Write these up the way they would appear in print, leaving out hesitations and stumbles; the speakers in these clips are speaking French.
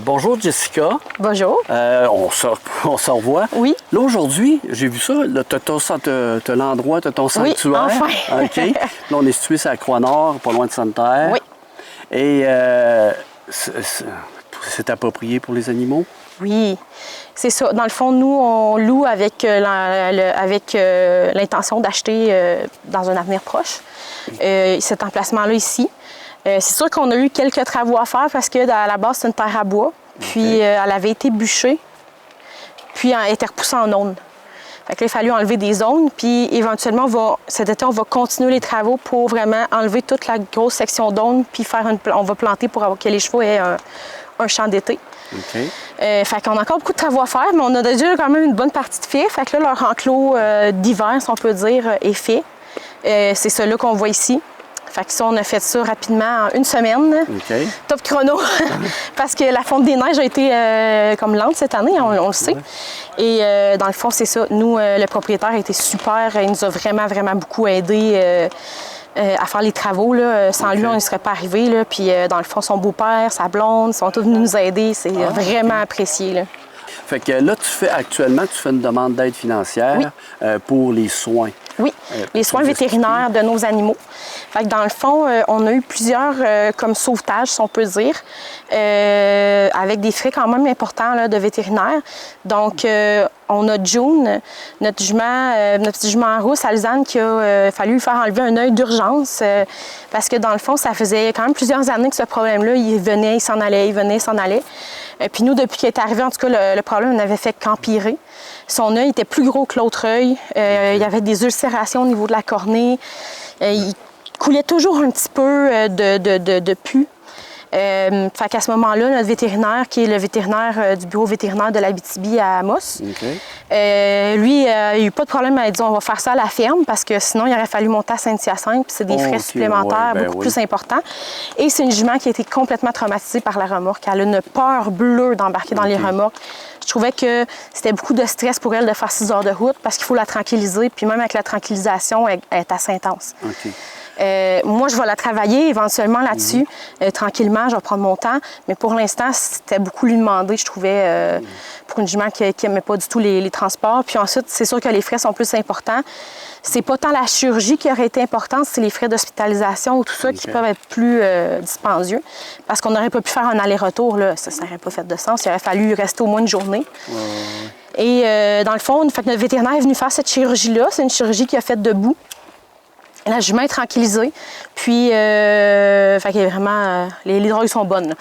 Bonjour Jessica. Bonjour. On se revoit. Oui. Là aujourd'hui, j'ai vu ça, tu as l'endroit, tu as ton sanctuaire. Oui, enfin. OK. Là, on est situé sur la Croix-Nord, pas loin de Sainte-Terre. Oui. Et c'est approprié pour les animaux? Oui, c'est ça. Dans le fond, nous, on loue avec l'intention d'acheter dans un avenir proche cet emplacement-là ici. C'est sûr qu'on a eu quelques travaux à faire parce que à la base, c'est une terre à bois. Puis elle avait été bûchée, puis elle a été repoussée en aunes. Fait que là, il a fallu enlever des zones, puis éventuellement, cet été, on va continuer les travaux pour vraiment enlever toute la grosse section d'aunes, puis on va planter pour que les chevaux aient un champ d'été. OK. Fait qu'on a encore beaucoup de travaux à faire, mais on a déjà quand même une bonne partie de fait. Fait que là, leur enclos d'hiver, si on peut dire, est fait. C'est celui qu'on voit ici. Fait que ça, on a fait ça rapidement en une semaine. OK. Top chrono. Parce que la fonte des neiges a été comme lente cette année, on le sait. Et dans le fond, c'est ça. Nous, le propriétaire a été super. Il nous a vraiment, vraiment beaucoup aidés à faire les travaux. Là. Sans lui, on ne serait pas arrivé. Là. Puis dans le fond, son beau-père, sa blonde, ils sont tous venus nous aider. C'est vraiment apprécié. Là. Fait que là, actuellement, tu fais une demande d'aide financière pour les soins. Oui, les soins vétérinaires de nos animaux. Fait que dans le fond, on a eu plusieurs comme sauvetages, si on peut dire, avec des frais quand même importants là, de vétérinaire. Donc, on a June, notre petit jument rousse, Alzane, qui a fallu lui faire enlever un œil d'urgence parce que dans le fond, ça faisait quand même plusieurs années que ce problème-là, il venait, il s'en allait, il venait, il s'en allait. Puis nous, depuis qu'il est arrivé, en tout cas, le problème n'avait fait qu'empirer. Son œil était plus gros que l'autre œil. Il y avait des ulcérations au niveau de la cornée. Il coulait toujours un petit peu de pus. Fait qu'à ce moment-là, notre vétérinaire, qui est le vétérinaire du bureau vétérinaire de l'Abitibi à Amos, lui, il n'a eu pas de problème à dire on va faire ça à la ferme parce que sinon, il aurait fallu monter à Saint-Hyacinthe, puis c'est des frais supplémentaires beaucoup plus importants. Et c'est une jument qui a été complètement traumatisée par la remorque. Elle a une peur bleue d'embarquer dans les remorques. Je trouvais que c'était beaucoup de stress pour elle de faire 6 heures de route parce qu'il faut la tranquilliser. Puis même avec la tranquillisation, elle est assez intense. Moi, je vais la travailler éventuellement là-dessus. Tranquillement, je vais prendre mon temps. Mais pour l'instant, c'était beaucoup lui demander, je trouvais, pour une jument qui n'aimait pas du tout les transports. Puis ensuite, c'est sûr que les frais sont plus importants. C'est pas tant la chirurgie qui aurait été importante, c'est les frais d'hospitalisation ou tout ça qui peuvent être plus dispendieux. Parce qu'on n'aurait pas pu faire un aller-retour, là. Ça n'aurait pas fait de sens. Il aurait fallu rester au moins une journée. Et dans le fond, fait que notre vétérinaire est venu faire cette chirurgie-là. C'est une chirurgie qu'il a faite debout. La jument est tranquillisée, puis fait qu'il y a vraiment, les drogues sont bonnes.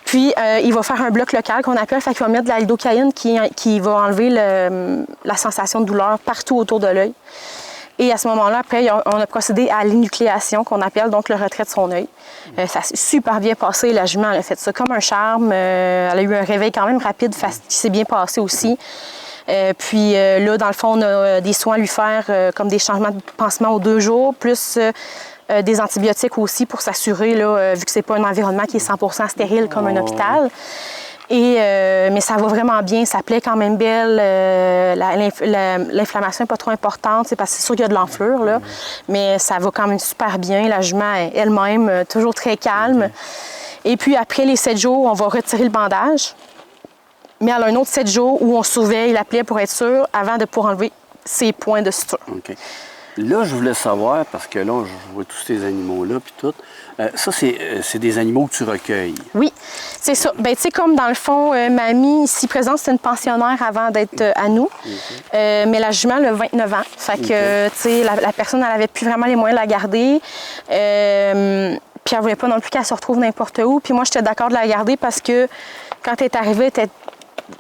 Puis il va faire un bloc local qu'on appelle, fait qu'il va mettre de la lidocaïne qui va enlever la sensation de douleur partout autour de l'œil. Et à ce moment-là, après, on a procédé à l'énucléation qu'on appelle donc le retrait de son œil. Ça s'est super bien passé. La jument, elle a fait ça comme un charme. Elle a eu un réveil quand même rapide qui s'est bien passé aussi. Puis là, dans le fond, on a des soins à lui faire comme des changements de pansement aux 2 jours, plus des antibiotiques aussi pour s'assurer, là, vu que c'est pas un environnement qui est 100% stérile comme un hôpital. Et, mais ça va vraiment bien, sa plaie est quand même belle, l'inflammation n'est pas trop importante, c'est parce que c'est sûr qu'il y a de l'enflure, là, mais ça va quand même super bien. La jument est elle-même toujours très calme. Et puis après les 7 jours, on va retirer le bandage. Mais elle a un autre 7 jours où on surveille la plaie pour être sûr avant de pouvoir enlever ses points de suture. OK. Là, je voulais savoir, parce que là, je vois tous ces animaux-là, puis tout. Ça, c'est des animaux que tu recueilles. Oui, c'est ça. Bien, tu sais, comme dans le fond, mamie, ici présente, c'est une pensionnaire avant d'être à nous. Mais la jument, elle a 29 ans. Fait que, tu sais, la personne, elle n'avait plus vraiment les moyens de la garder. Puis elle ne voulait pas non plus qu'elle se retrouve n'importe où. Puis moi, j'étais d'accord de la garder parce que quand elle est arrivée, elle était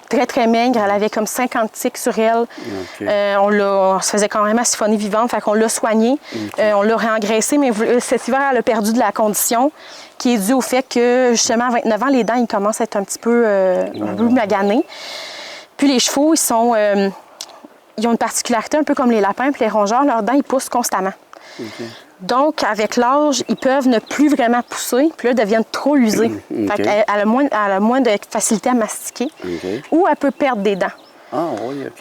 très, très maigre. Elle avait comme 50 tiques sur elle. On se faisait quand même siphonner vivante, fait qu'on l'a soignée. On l'a réengraissée, mais cet hiver, elle a perdu de la condition qui est due au fait que, justement, à 29 ans, les dents, ils commencent à être un petit peu maganées. Puis les chevaux, ils ont une particularité un peu comme les lapins et les rongeurs. Leurs dents, ils poussent constamment. Donc, avec l'âge, ils peuvent ne plus vraiment pousser, puis là, deviennent trop usés. Fait qu'elle a moins de facilité à mastiquer, ou elle peut perdre des dents.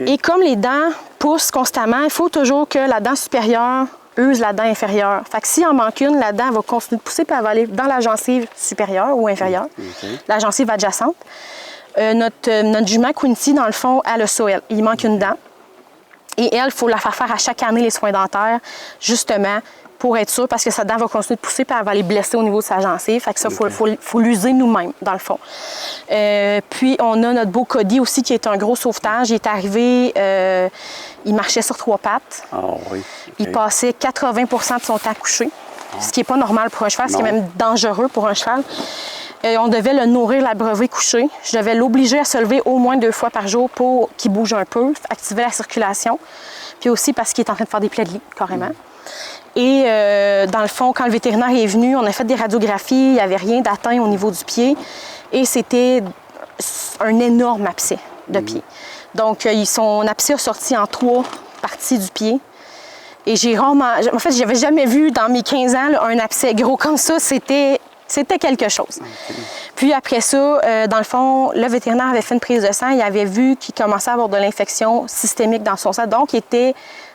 Et comme les dents poussent constamment, il faut toujours que la dent supérieure use la dent inférieure. Fait que s'il en manque une, la dent va continuer de pousser puis elle va aller dans la gencive supérieure ou inférieure, la gencive adjacente. Notre jument Quincy, dans le fond, elle a ça, elle. Il manque une dent. Et elle, il faut la faire à chaque année les soins dentaires, justement, pour être sûr, parce que sa dent va continuer de pousser puis elle va aller blesser au niveau de sa gencive. Fait que ça, il faut l'user nous-mêmes, dans le fond. Puis, on a notre beau Cody aussi, qui est un gros sauvetage. Il est arrivé, il marchait sur 3 pattes. Oh, oui. Il passait 80 de son temps couché, ce qui n'est pas normal pour un cheval, ce qui est même dangereux pour un cheval. On devait le nourrir, l'abreuver couché. Je devais l'obliger à se lever au moins 2 fois par jour pour qu'il bouge un peu, activer la circulation. Puis aussi parce qu'il est en train de faire des plaies de lit, carrément. Et dans le fond, quand le vétérinaire est venu, on a fait des radiographies, il n'y avait rien d'atteint au niveau du pied. Et c'était un énorme abcès de pied. Donc, son abcès a sorti en 3 parties du pied. Et j'ai rarement... En fait, j'avais jamais vu dans mes 15 ans là, un abcès gros comme ça. C'était quelque chose. Puis après ça, dans le fond, le vétérinaire avait fait une prise de sang. Il avait vu qu'il commençait à avoir de l'infection systémique dans son sang. Donc, il était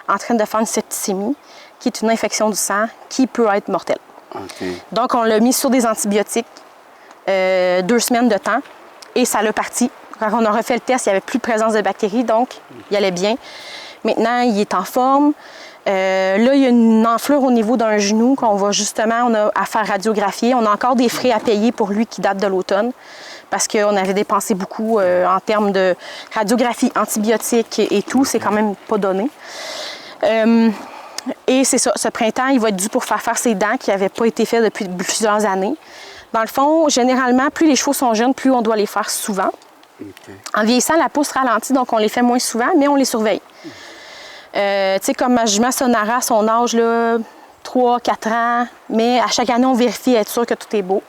en train de faire une septicémie, qui est une infection du sang qui peut être mortelle. Donc, on l'a mis sur des antibiotiques 2 semaines de temps et ça l'a parti. Quand on a refait le test, il n'y avait plus de présence de bactéries, donc il allait bien. Maintenant, il est en forme. Là, il y a une enflure au niveau d'un genou qu'on va justement, on a à faire radiographier. On a encore des frais à payer pour lui qui datent de l'automne parce qu'on avait dépensé beaucoup en termes de radiographie, antibiotiques et tout. C'est quand même pas donné. Et c'est ça, ce printemps, il va être dû pour faire ses dents qui n'avaient pas été faites depuis plusieurs années. Dans le fond, généralement, plus les chevaux sont jeunes, plus on doit les faire souvent. En vieillissant, la pousse ralentit, donc on les fait moins souvent, mais on les surveille. Tu sais, comme ma jument Sonara, son âge, 3-4 ans, mais à chaque année, on vérifie, être sûr que tout est beau.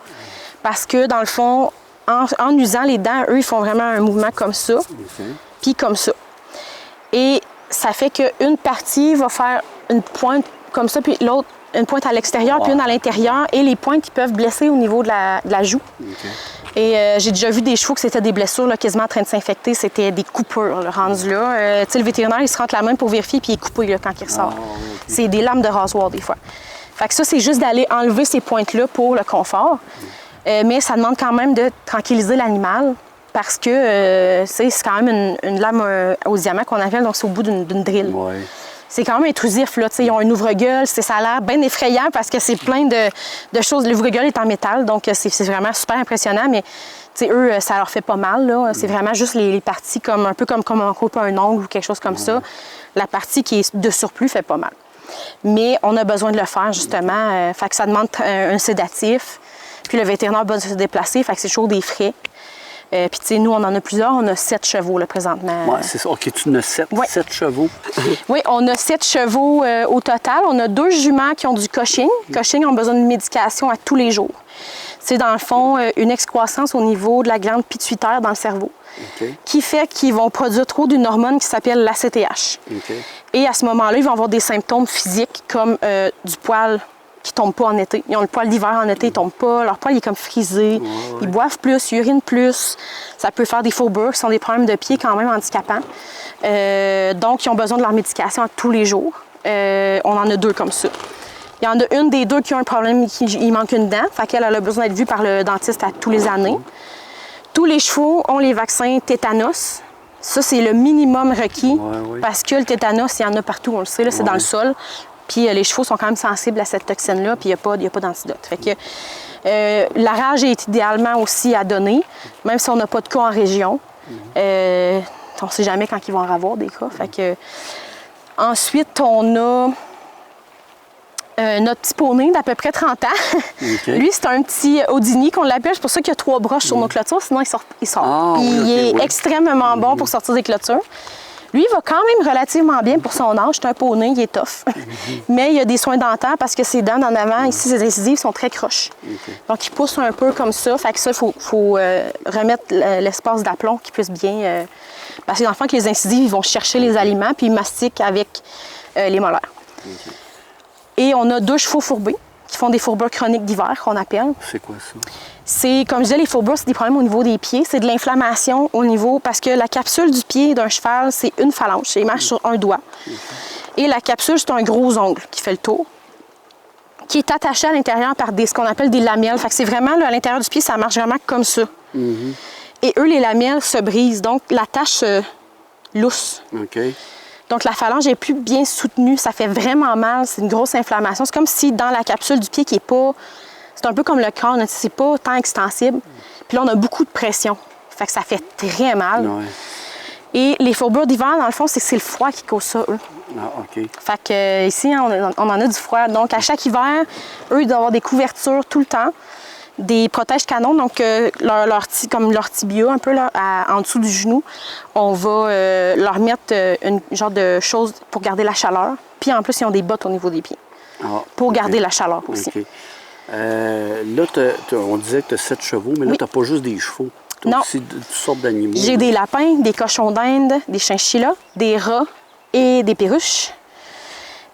Parce que, dans le fond, en usant les dents, eux, ils font vraiment un mouvement comme ça, puis comme ça. Et ça fait qu'une partie va faire une pointe comme ça, puis l'autre, une pointe à l'extérieur, puis une à l'intérieur. Et les pointes, ils peuvent blesser au niveau de la joue. Et j'ai déjà vu des chevaux que c'était des blessures là, quasiment en train de s'infecter. C'était des coupures là, rendues là. Tu sais, le vétérinaire, il se rentre la main pour vérifier, puis il est coupé là, quand il ressort. C'est des lames de rasoir, des fois. Fait que ça, c'est juste d'aller enlever ces pointes-là pour le confort. Mais ça demande quand même de tranquilliser l'animal. Parce que c'est quand même une lame au diamant qu'on appelle, donc c'est au bout d'une drille. C'est quand même intrusif, là. Ils ont un ouvre-gueule, ça a l'air bien effrayant parce que c'est plein de choses. L'ouvre-gueule est en métal, donc c'est vraiment super impressionnant, mais eux, ça leur fait pas mal, là. C'est vraiment juste les parties un peu comme on coupe un ongle ou quelque chose comme ça. La partie qui est de surplus fait pas mal. Mais on a besoin de le faire, justement. Fait que ça demande un sédatif. Puis le vétérinaire a besoin de se déplacer, fait que c'est toujours des frais. Puis, tu sais, nous, on en a plusieurs. On a 7 chevaux, là, présentement. Oui, c'est ça. OK, tu en as 7, 7 chevaux. Oui, on a 7 chevaux au total. On a 2 juments qui ont du Cushing. Cushing ont besoin de médication à tous les jours. C'est, dans le fond, une excroissance au niveau de la glande pituitaire dans le cerveau qui fait qu'ils vont produire trop d'une hormone qui s'appelle l'ACTH. Et à ce moment-là, ils vont avoir des symptômes physiques comme du poil qui ne tombent pas en été. Ils ont le poil d'hiver en été, ils ne tombent pas. Leur poil il est comme frisé. Ils boivent plus, ils urinent plus. Ça peut faire des fourbures qui sont des problèmes de pied quand même handicapants. Donc, ils ont besoin de leur médication à tous les jours. On en a 2 comme ça. Il y en a une des 2 qui a un problème, il manque une dent. Fait qu'elle a besoin d'être vue par le dentiste à tous les années. Tous les chevaux ont les vaccins tétanos. Ça, c'est le minimum requis parce que le tétanos, il y en a partout, on le sait, c'est dans le sol. Puis les chevaux sont quand même sensibles à cette toxine-là, puis il n'y a pas d'antidote. Fait que la rage est idéalement aussi à donner, même si on n'a pas de cas en région. On ne sait jamais quand ils vont en avoir des cas. Fait que, ensuite, on a notre petit poney d'à peu près 30 ans. Lui, c'est un petit Audini qu'on l'appelle. C'est pour ça qu'il y a 3 broches sur nos clôtures, sinon il sort. Il est extrêmement bon pour sortir des clôtures. Lui, il va quand même relativement bien pour son âge. C'est un poney, il est tough. Mais il y a des soins dentaires parce que ses dents en avant, ici, ses incisives sont très croches. Donc, il pousse un peu comme ça. Fait que ça, il faut remettre l'espace d'aplomb qui puisse bien... Parce que dans le fond, que les incisives, ils vont chercher les aliments puis ils mastiquent avec les molaires. Et on a 2 chevaux fourbés qui font des fourbures chroniques d'hiver, qu'on appelle. C'est quoi ça? C'est, comme je disais, les fourbures, c'est des problèmes au niveau des pieds. C'est de l'inflammation au niveau... Parce que la capsule du pied d'un cheval, c'est une phalange. Il marche sur un doigt. Et la capsule, c'est un gros ongle qui fait le tour, qui est attaché à l'intérieur par ce qu'on appelle des lamelles. Fait que c'est vraiment, là, à l'intérieur du pied, ça marche vraiment comme ça. Et eux, les lamelles se brisent, donc la tache se lousse. OK. Donc la phalange est plus bien soutenue, ça fait vraiment mal, c'est une grosse inflammation. C'est comme si dans la capsule du pied qui est pas... C'est un peu comme le crâne, c'est pas tant extensible. Puis là, on a beaucoup de pression. Fait que ça fait très mal. Ouais. Et les fourbures d'hiver, dans le fond, c'est que c'est le froid qui cause ça, eux. Ah, OK. Fait que ici, on en a du froid. Donc, à chaque hiver, eux, ils doivent avoir des couvertures tout le temps, des protèges-canons. Donc, comme leur tibia, un peu là, en dessous du genou, on va leur mettre une genre de chose pour garder la chaleur. Puis, en plus, ils ont des bottes au niveau des pieds pour garder la chaleur aussi. OK. Là, on disait que tu as 7 chevaux, mais là, tu n'as pas juste des chevaux. Tu as aussi toutes sortes d'animaux. J'ai des lapins, des cochons d'Inde, des chinchillas, des rats et des perruches.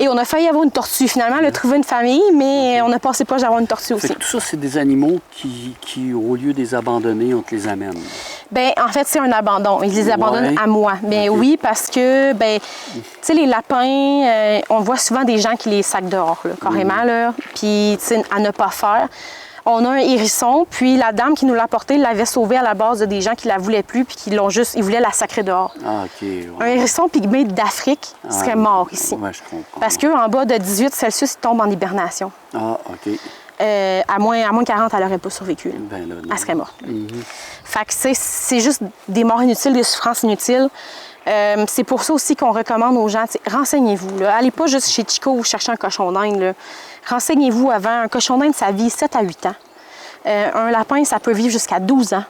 Et on a failli avoir une tortue. Finalement, on a trouvé une famille, mais on a passé proche d'avoir une tortue aussi. Fait que tout ça, c'est des animaux qui, au lieu de les abandonner, on te les amène. Bien, en fait, c'est un abandon. Ils les abandonnent à moi. Mais oui, parce que, ben, tu sais, les lapins, on voit souvent des gens qui les sacent dehors, là, carrément, là. Puis, tu sais, à ne pas faire. On a un hérisson, puis la dame qui nous l'a apporté l'avait sauvé à la base de des gens qui la voulaient plus, puis qui l'ont juste, ils voulaient la sacrer dehors. Ah, OK. Ouais. Un hérisson pygmée d'Afrique serait mort ici. Oui, je comprends. Parce qu'en bas de 18 Celsius, il tombe en hibernation. Ah, OK. À moins 40, elle n'aurait pas survécu. Ben là, elle serait morte. Fait que c'est juste des morts inutiles, des souffrances inutiles. C'est pour ça aussi qu'on recommande aux gens, renseignez-vous. Là. Allez pas juste chez Chico ou chercher un cochon d'Inde. Renseignez-vous avant. Un cochon d'Inde, ça vit 7 à 8 ans. Un lapin, ça peut vivre jusqu'à 12 ans.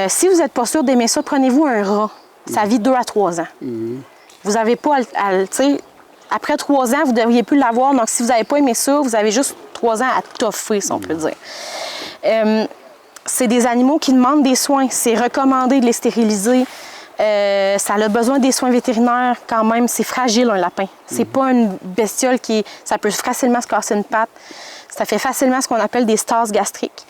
Si vous n'êtes pas sûr d'aimer ça, prenez-vous un rat. Ça vit 2 à 3 ans. Vous n'avez pas après 3 ans, vous ne devriez plus l'avoir. Donc, si vous n'avez pas aimé ça, vous avez juste 3 ans à toffer, si on peut dire. C'est des animaux qui demandent des soins. C'est recommandé de les stériliser. Ça a besoin des soins vétérinaires quand même. C'est fragile, un lapin. C'est pas une bestiole ça peut facilement se casser une patte. Ça fait facilement ce qu'on appelle des stases gastriques.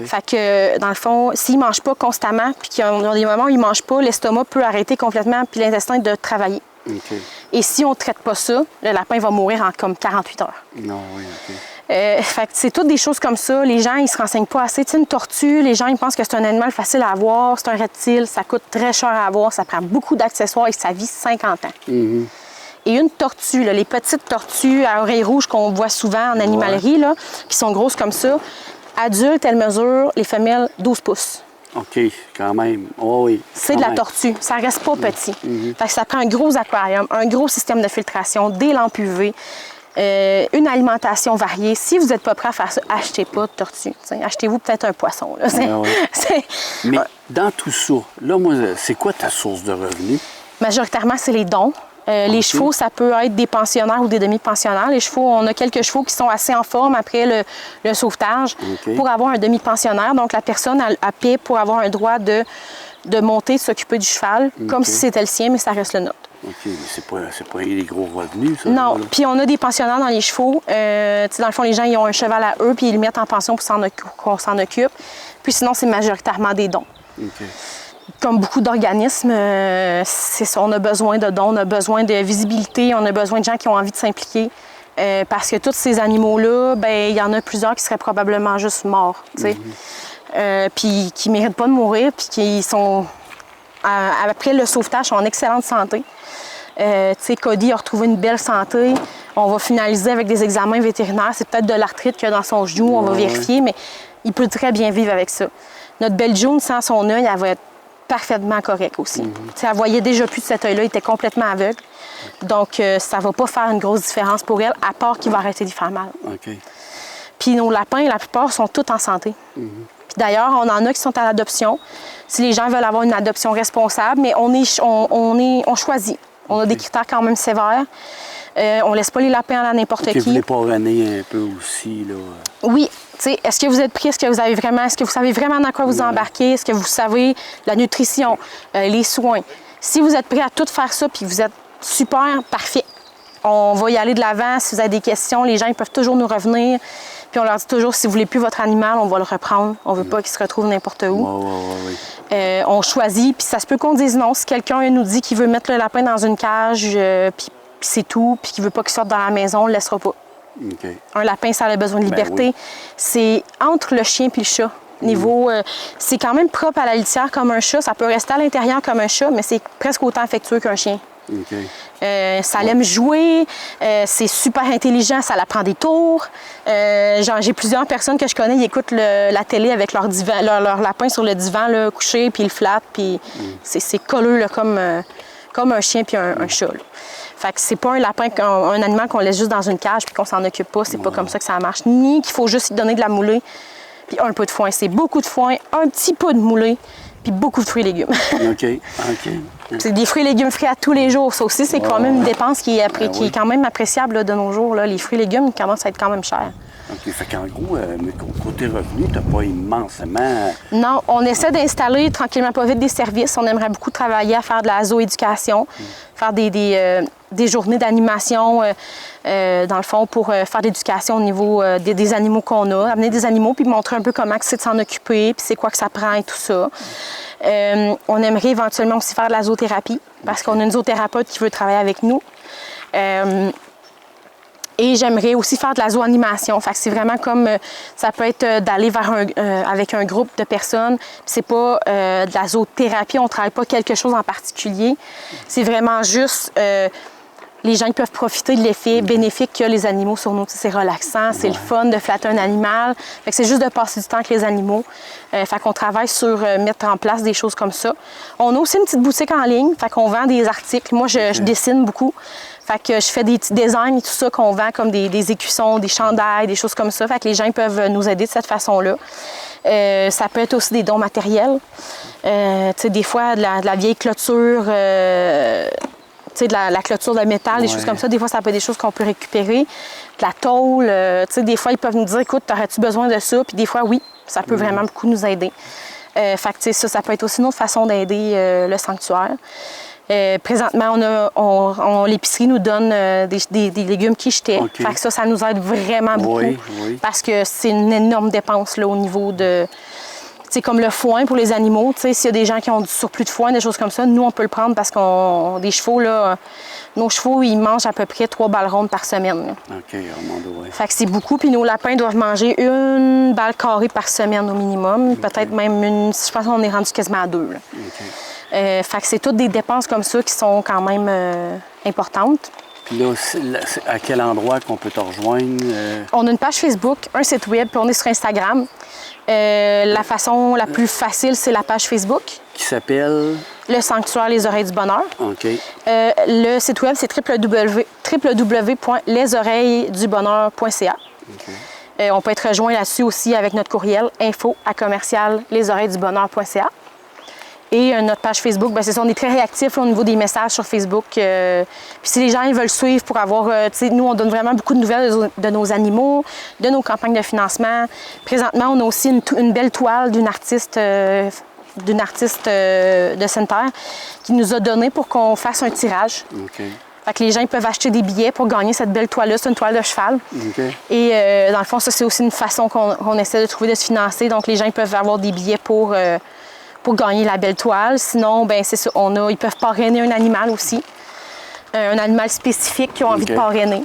Fait que, dans le fond, s'ils ne mangent pas constamment, puis qu'il y a des moments où ils ne mangent pas, l'estomac peut arrêter complètement, puis l'intestin de travailler. Et si on ne traite pas ça, le lapin va mourir en comme 48 heures. Non, oui, OK. Fait que c'est toutes des choses comme ça. Les gens, ils se renseignent pas assez. Tu sais, une tortue, les gens, ils pensent que c'est un animal facile à avoir, c'est un reptile, ça coûte très cher à avoir, ça prend beaucoup d'accessoires et ça vit 50 ans. Et une tortue, là, les petites tortues à oreilles rouges qu'on voit souvent en animalerie, là, qui sont grosses comme ça, adultes, elles mesurent, les femelles, 12 pouces. OK, quand même. Oh, oui. C'est de la tortue. Ça reste pas petit. Fait que ça prend un gros aquarium, un gros système de filtration, des lampes UV, une alimentation variée. Si vous n'êtes pas prêt à faire ça, achetez pas de tortue. Achetez-vous peut-être un poisson. Là. Mais dans tout ça, là, moi, c'est quoi ta source de revenus? Majoritairement, c'est les dons. Les chevaux, ça peut être des pensionnaires ou des demi-pensionnaires. Les chevaux, on a quelques chevaux qui sont assez en forme après le sauvetage pour avoir un demi-pensionnaire. Donc, la personne a paie pour avoir un droit de monter, de s'occuper du cheval, comme si c'était le sien, mais ça reste le nôtre. OK, mais c'est pas des gros revenus, ça? Non, puis on a des pensionnaires dans les chevaux. Dans le fond, les gens, ils ont un cheval à eux, puis ils le mettent en pension pour qu'on s'en occupe. Puis sinon, c'est majoritairement des dons. Comme beaucoup d'organismes, c'est ça, on a besoin de dons, on a besoin de visibilité, on a besoin de gens qui ont envie de s'impliquer. Parce que tous ces animaux-là, ben il y en a plusieurs qui seraient probablement juste morts, tu sais. Puis qui ne méritent pas de mourir, puis qui sont, après le sauvetage, sont en excellente santé. Tu sais, Cody a retrouvé une belle santé. On va finaliser avec des examens vétérinaires. C'est peut-être de l'arthrite qu'il y a dans son genou, on va vérifier, mais il peut très bien vivre avec ça. Notre belle June, sans son œil, elle va être parfaitement correcte aussi. Elle voyait déjà plus de cet œil-là, il était complètement aveugle. Donc, ça ne va pas faire une grosse différence pour elle, à part qu'il va arrêter d'y faire mal. Puis nos lapins, la plupart, sont tous en santé. Puis d'ailleurs, on en a qui sont à l'adoption. Si les gens veulent avoir une adoption responsable, mais on choisit. On a des critères quand même sévères. On ne laisse pas les lapins à n'importe qui. Vous voulez parrainer un peu aussi, là? Oui. Est-ce que vous êtes pris? Est-ce que vous savez vraiment dans quoi vous embarquez? Est-ce que vous savez la nutrition, les soins? Si vous êtes prêt à tout faire ça, puis vous êtes super, parfait. On va y aller de l'avant. Si vous avez des questions, les gens ils peuvent toujours nous revenir. Puis on leur dit toujours, si vous ne voulez plus votre animal, on va le reprendre. On ne veut pas qu'il se retrouve n'importe où. On choisit, puis ça se peut qu'on dise non. Si quelqu'un nous dit qu'il veut mettre le lapin dans une cage, puis puis c'est tout, puis qui veut pas qu'il sorte dans la maison, on le laissera pas. OK. Un lapin, ça a besoin de liberté. oui. C'est entre le chien et le chat. Niveau, c'est quand même propre à la litière comme un chat. Ça peut rester à l'intérieur comme un chat, mais c'est presque autant affectueux qu'un chien. OK. Ça l'aime jouer, c'est super intelligent, ça la prend des tours. J'ai plusieurs personnes que je connais, ils écoutent la télé avec leur divan, leur lapin sur le divan là, couché, puis ils le flattent, puis c'est colleux là, comme un chien puis un chat. Là. Fait que c'est pas un lapin, un animal qu'on laisse juste dans une cage puis qu'on s'en occupe pas. C'est pas comme ça que ça marche. Ni qu'il faut juste lui donner de la moulée puis un peu de foin. C'est beaucoup de foin, un petit peu de moulée puis beaucoup de fruits et légumes. OK. OK. C'est des fruits et légumes frais à tous les jours. Ça aussi, c'est quand même une dépense qui est oui. quand même appréciable là, de nos jours. Là. Les fruits et légumes commencent à être quand même chers. OK. Fait qu'en gros, mais côté revenu, t'as pas immensément... Non, on essaie d'installer tranquillement pas vite des services. On aimerait beaucoup travailler à faire de la zooéducation, faire des journées d'animation, dans le fond, pour faire de l'éducation au niveau des animaux qu'on a. Amener des animaux puis montrer un peu comment c'est de s'en occuper, puis c'est quoi que ça prend et tout ça. On aimerait éventuellement aussi faire de la zoothérapie, parce qu'on a une zoothérapeute qui veut travailler avec nous. Et j'aimerais aussi faire de la zooanimation. Fait que c'est vraiment comme, ça peut être d'aller avec un groupe de personnes. C'est pas de la zoothérapie, on ne travaille pas quelque chose en particulier. C'est vraiment juste, les gens qui peuvent profiter de l'effet bénéfique qu'a les animaux sur nous. C'est relaxant, c'est le fun de flatter un animal. Fait que c'est juste de passer du temps avec les animaux. Fait qu'on travaille sur mettre en place des choses comme ça. On a aussi une petite boutique en ligne, fait qu'on vend des articles. Moi, je dessine beaucoup. Fait que je fais des petits designs et tout ça qu'on vend comme des écussons, des chandails, des choses comme ça. Fait que les gens peuvent nous aider de cette façon-là. Ça peut être aussi des dons matériels. Tu sais, des fois, de la vieille clôture, tu sais, de la clôture de métal, des choses comme ça. Des fois, ça peut être des choses qu'on peut récupérer. De la tôle, tu sais, des fois, ils peuvent nous dire, écoute, aurais-tu besoin de ça? Puis des fois, oui, ça peut vraiment beaucoup nous aider. Fait que, tu sais, ça peut être aussi une autre façon d'aider le sanctuaire. Présentement, l'épicerie nous donne des légumes qui jetaient. Okay. Fait que ça nous aide vraiment beaucoup. Oui. Parce que c'est une énorme dépense là, au niveau de... C'est comme le foin pour les animaux. S'il y a des gens qui ont du surplus de foin, des choses comme ça, nous, on peut le prendre parce des chevaux, là, nos chevaux, ils mangent à peu près 3 balles rondes par semaine. Là. OK, ouais. Fait que c'est beaucoup. Puis nos lapins doivent manger 1 balle carrée par semaine au minimum. Peut-être même je pense qu'on est rendu quasiment à 2. Là. Fait que c'est toutes des dépenses comme ça qui sont quand même importantes. Puis là, à quel endroit qu'on peut te rejoindre? On a une page Facebook, un site web, puis on est sur Instagram. La façon la plus facile, c'est la page Facebook. Qui s'appelle? Le Sanctuaire Les Oreilles du Bonheur. OK. Le site web, c'est www.lesoreillesdubonheur.ca. Okay. On peut être rejoint là-dessus aussi avec notre courriel info@lesoreillesdubonheur.ca. Et notre page Facebook, bien, c'est ça, on est très réactifs là, au niveau des messages sur Facebook. Puis si les gens ils veulent suivre pour avoir... nous, on donne vraiment beaucoup de nouvelles de nos animaux, de nos campagnes de financement. Présentement, on a aussi une belle toile d'une artiste de Sainte-Terre qui nous a donné pour qu'on fasse un tirage. Okay. Fait que les gens ils peuvent acheter des billets pour gagner cette belle toile-là. C'est une toile de cheval. Okay. Et dans le fond, ça, c'est aussi une façon qu'on essaie de trouver de se financer. Donc, les gens ils peuvent avoir des billets pour gagner la belle toile. Sinon, ben c'est ça, ils peuvent parrainer un animal aussi. Un animal spécifique qu'ils ont envie de parrainer.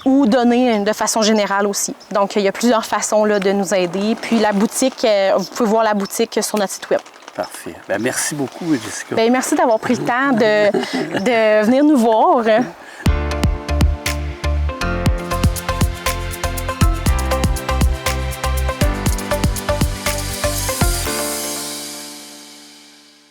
Ou donner de façon générale aussi. Donc, il y a plusieurs façons là, de nous aider. Puis la boutique, vous pouvez voir la boutique sur notre site web. Parfait. Bien, merci beaucoup, Jessica. Bien, merci d'avoir pris le temps de venir nous voir.